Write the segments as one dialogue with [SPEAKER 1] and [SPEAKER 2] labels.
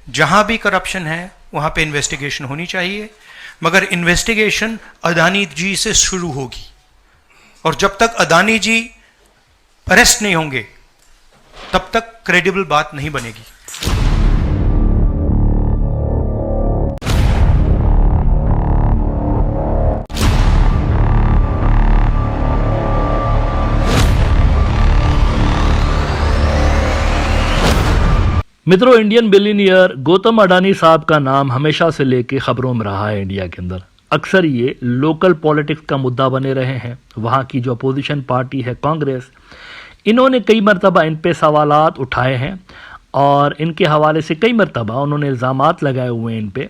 [SPEAKER 1] जहां भी करप्शन है वहां पे इन्वेस्टिगेशन होनी चाहिए, मगर इन्वेस्टिगेशन अडानी जी से शुरू होगी, और जब तक अडानी जी अरेस्ट नहीं होंगे तब तक क्रेडिबल बात नहीं बनेगी।
[SPEAKER 2] मित्रों, इंडियन बिलियनियर गौतम अडानी साहब का नाम हमेशा से लेके खबरों में रहा है। इंडिया के अंदर अक्सर ये लोकल पॉलिटिक्स का मुद्दा बने रहे हैं। वहाँ की जो अपोजिशन पार्टी है कांग्रेस, इन्होंने कई मरतबा इन पे सवालात उठाए हैं और इनके हवाले से कई मरतबा उन्होंने इल्ज़ामात लगाए हुए हैं इन पे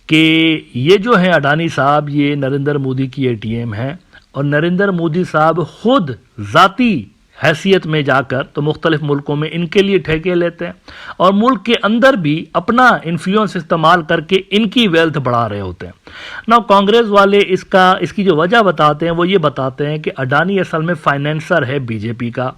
[SPEAKER 2] कि ये जो है अडानी साहब, ये नरेंद्र मोदी की एटीएम है और नरेंद्र मोदी साहब खुद ज़ाती हैसियत में जाकर तो मुख्तलिफ मुल्कों में इनके लिए ठेके लेते हैं और मुल्क के अंदर भी अपना इन्फ्लुएंस इस्तेमाल करके इनकी वेल्थ बढ़ा रहे होते हैं ना। कांग्रेस वाले इसकी जो वजह बताते हैं वो ये बताते हैं कि अडानी असल में फाइनेंसर है बीजेपी का।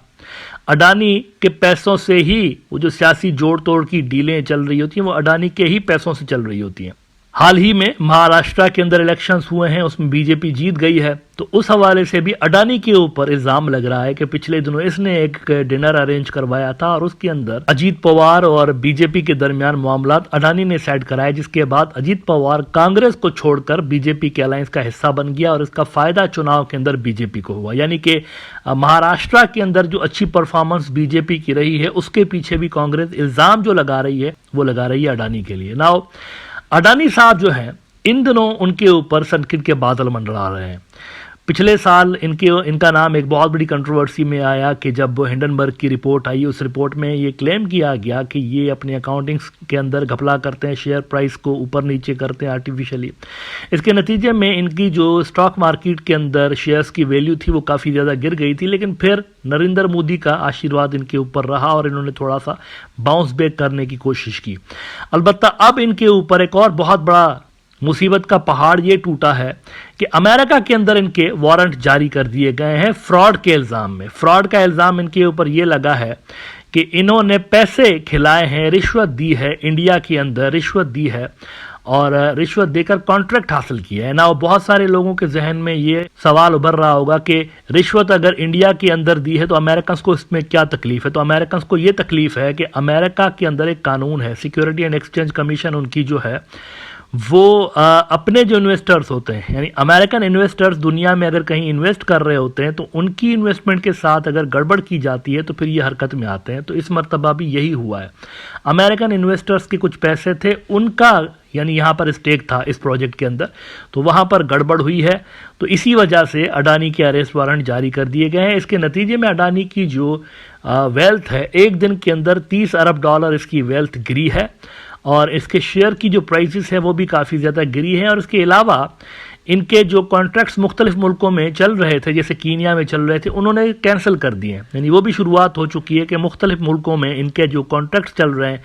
[SPEAKER 2] अडानी के पैसों से ही वो जो सियासी जोड़ तोड़ की डीलें चल रही होती हैं वो अडानी के ही पैसों से चल रही होती हैं। हाल ही में महाराष्ट्र के अंदर इलेक्शंस हुए हैं, उसमें बीजेपी जीत गई है, तो उस हवाले से भी अडानी के ऊपर इल्जाम लग रहा है कि पिछले दिनों इसने एक डिनर अरेंज करवाया था और उसके अंदर अजीत पवार और बीजेपी के दरमियान मामलात अडानी ने सेट कराए, जिसके बाद अजीत पवार कांग्रेस को छोड़कर बीजेपी के अलायंस का हिस्सा बन गया और इसका फायदा चुनाव के अंदर बीजेपी को हुआ। यानी कि महाराष्ट्र के अंदर जो अच्छी परफॉर्मेंस बीजेपी की रही है उसके पीछे भी कांग्रेस इल्जाम जो लगा रही है वो लगा रही है अडानी के लिए। नाउ अडानी साहब जो हैं, इन दिनों उनके ऊपर संकट के बादल मंडरा रहे हैं। पिछले साल इनका नाम एक बहुत बड़ी कंट्रोवर्सी में आया कि जब हिंडनबर्ग की रिपोर्ट आई, उस रिपोर्ट में ये क्लेम किया गया कि ये अपने अकाउंटिंग्स के अंदर घपला करते हैं, शेयर प्राइस को ऊपर नीचे करते हैं आर्टिफिशियली। इसके नतीजे में इनकी जो स्टॉक मार्केट के अंदर शेयर्स की वैल्यू थी वो काफ़ी ज़्यादा गिर गई थी, लेकिन फिर नरेंद्र मोदी का आशीर्वाद इनके ऊपर रहा और इन्होंने थोड़ा सा बाउंस बैक करने की कोशिश की। अलबत्ता अब इनके ऊपर एक और बहुत बड़ा मुसीबत का पहाड़ ये टूटा है कि अमेरिका के अंदर इनके वारंट जारी कर दिए गए हैं फ्रॉड के इल्ज़ाम में। फ्रॉड का इल्ज़ाम इनके ऊपर ये लगा है कि इन्होंने पैसे खिलाए हैं, रिश्वत दी है, इंडिया के अंदर रिश्वत दी है और रिश्वत देकर कॉन्ट्रैक्ट हासिल किया है ना। बहुत सारे लोगों के जहन में ये सवाल उभर रहा होगा कि रिश्वत अगर इंडिया के अंदर दी है तो अमेरिकन को इसमें क्या तकलीफ है। तो अमेरिकन को ये तकलीफ है कि अमेरिका के अंदर एक कानून है, सिक्योरिटी एंड एक्सचेंज कमीशन उनकी जो है वो अपने जो इन्वेस्टर्स होते हैं, यानी अमेरिकन इन्वेस्टर्स दुनिया में अगर कहीं इन्वेस्ट कर रहे होते हैं तो उनकी इन्वेस्टमेंट के साथ अगर गड़बड़ की जाती है तो फिर ये हरकत में आते हैं। तो इस मर्तबा भी यही हुआ है। अमेरिकन इन्वेस्टर्स के कुछ पैसे थे, उनका यानी यहाँ पर स्टेक था इस प्रोजेक्ट के अंदर, तो वहाँ पर गड़बड़ हुई है। तो इसी वजह से अडानी के अरेस्ट वारंट जारी कर दिए गए हैं। इसके नतीजे में अडानी की जो वेल्थ है, एक दिन के अंदर $30 अरब इसकी वेल्थ गिरी है और इसके शेयर की जो प्राइसेस है वो भी काफ़ी ज़्यादा गिरी है। और इसके अलावा इनके जो कॉन्ट्रैक्ट्स मुख्तलिफ मुल्कों में चल रहे थे, जैसे कीनिया में चल रहे थे, उन्होंने कैंसिल कर दिए हैं। यानी वो भी शुरुआत हो चुकी है कि मुख्तलिफ मुल्कों में इनके जो कॉन्ट्रैक्ट्स चल रहे हैं,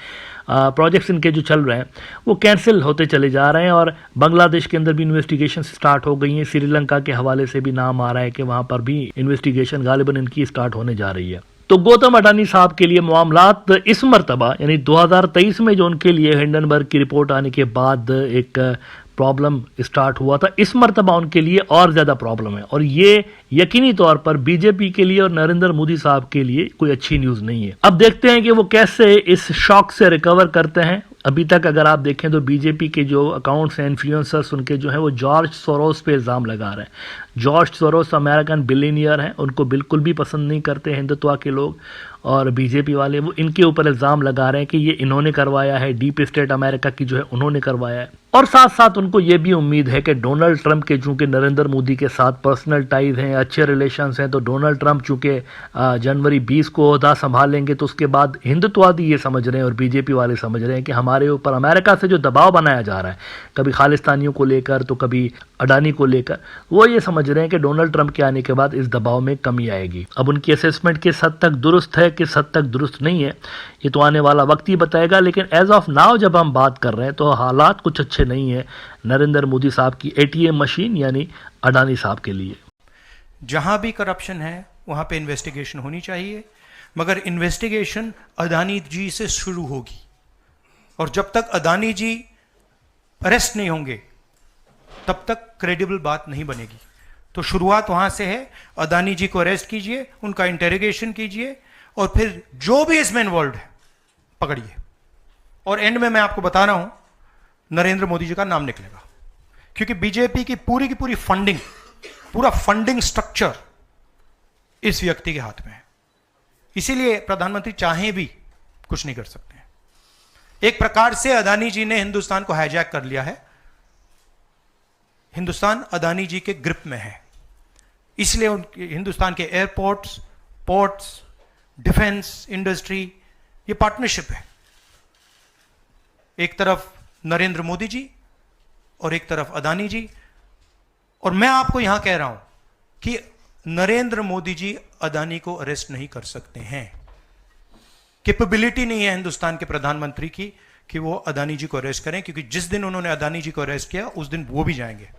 [SPEAKER 2] प्रोजेक्ट्स इनके जो चल रहे हैं वो कैंसिल होते चले जा रहे हैं। और बांग्लादेश के अंदर भी इन्वेस्टिगेशन स्टार्ट हो गई हैं। श्रीलंका के हवाले से भी नाम आ रहा है कि वहाँ पर भी इन्वेस्टिगेशन गालिबन इनकी स्टार्ट होने जा रही है। तो गौतम अडानी साहब के लिए मामलात इस मर्तबा यानी 2023 में जो उनके लिए हिंडनबर्ग की रिपोर्ट आने के बाद एक प्रॉब्लम स्टार्ट हुआ था, इस मर्तबा उनके लिए और ज़्यादा प्रॉब्लम है और ये यकीनी तौर पर बीजेपी के लिए और नरेंद्र मोदी साहब के लिए कोई अच्छी न्यूज़ नहीं है। अब देखते हैं कि वो कैसे इस शॉक से रिकवर करते हैं। अभी तक अगर आप देखें तो बीजेपी के जो अकाउंट्स हैं, इन्फ्लुएंसर्स उनके जो हैं वो जॉर्ज सोरोस पे इल्ज़ाम लगा रहे हैं। जॉर्ज सोरोस अमेरिकन बिलियनियर हैं, उनको बिल्कुल भी पसंद नहीं करते हिंदुत्व के लोग और बीजेपी वाले, वो इनके ऊपर इल्ज़ाम लगा रहे हैं कि ये इन्होंने करवाया है, डीप स्टेट अमेरिका की जो है उन्होंने करवाया है। और साथ साथ उनको ये भी उम्मीद है कि डोनाल्ड ट्रंप के चूंकि नरेंद्र मोदी के साथ पर्सनल टाइज हैं, अच्छे रिलेशंस हैं, तो डोनाल्ड ट्रंप चूंकि जनवरी 20 को ओहदा संभालेंगे तो उसके बाद हिंदुत्ववादी ये समझ रहे हैं और बीजेपी वाले समझ रहे हैं कि हमारे ऊपर अमेरिका से जो दबाव बनाया जा रहा है, कभी खालिस्तानियों को लेकर तो कभी अडानी को लेकर, वो ये समझ रहे हैं कि डोनाल्ड ट्रंप के आने के बाद इस दबाव में कमी आएगी। अब उनकी असेसमेंट किस हद तक दुरुस्त है, किस हद तक दुरुस्त नहीं है, ये तो आने वाला वक्त ही बताएगा। लेकिन एज ऑफ नाउ जब हम बात कर रहे हैं तो हालात कुछ अच्छे नहीं है नरेंद्र मोदी साहब की एटीएम मशीन यानी अडानी साहब के लिए।
[SPEAKER 1] जहां भी करप्शन है वहां पे इन्वेस्टिगेशन होनी चाहिए, मगर इन्वेस्टिगेशन अडानी जी से शुरू होगी, और जब तक अदानी जी अरेस्ट नहीं होंगे तब तक क्रेडिबल बात नहीं बनेगी। तो शुरुआत वहां से है, अदानी जी को अरेस्ट कीजिए, उनका इंटेरोगेशन कीजिए और फिर जो भी इसमें इन्वॉल्व है पकड़िए। और एंड में मैं आपको बता रहा हूं, नरेंद्र मोदी जी का नाम निकलेगा, क्योंकि बीजेपी की पूरी फंडिंग, पूरा फंडिंग स्ट्रक्चर इस व्यक्ति के हाथ में है। इसीलिए प्रधानमंत्री चाहे भी कुछ नहीं कर सकते हैं। एक प्रकार से अदानी जी ने हिंदुस्तान को हाईजैक कर लिया है, हिंदुस्तान अदानी जी के ग्रिप में है। इसलिए हिंदुस्तान के एयरपोर्ट्स, पोर्ट्स, डिफेंस इंडस्ट्री, ये पार्टनरशिप है। एक तरफ नरेंद्र मोदी जी और एक तरफ अदानी जी। और मैं आपको यहां कह रहा हूं कि नरेंद्र मोदी जी अदानी को अरेस्ट नहीं कर सकते हैं। कैपेबिलिटी नहीं है हिंदुस्तान के प्रधानमंत्री की कि वो अदानी जी को अरेस्ट करें, क्योंकि जिस दिन उन्होंने अदानी जी को अरेस्ट किया उस दिन वो भी जाएंगे।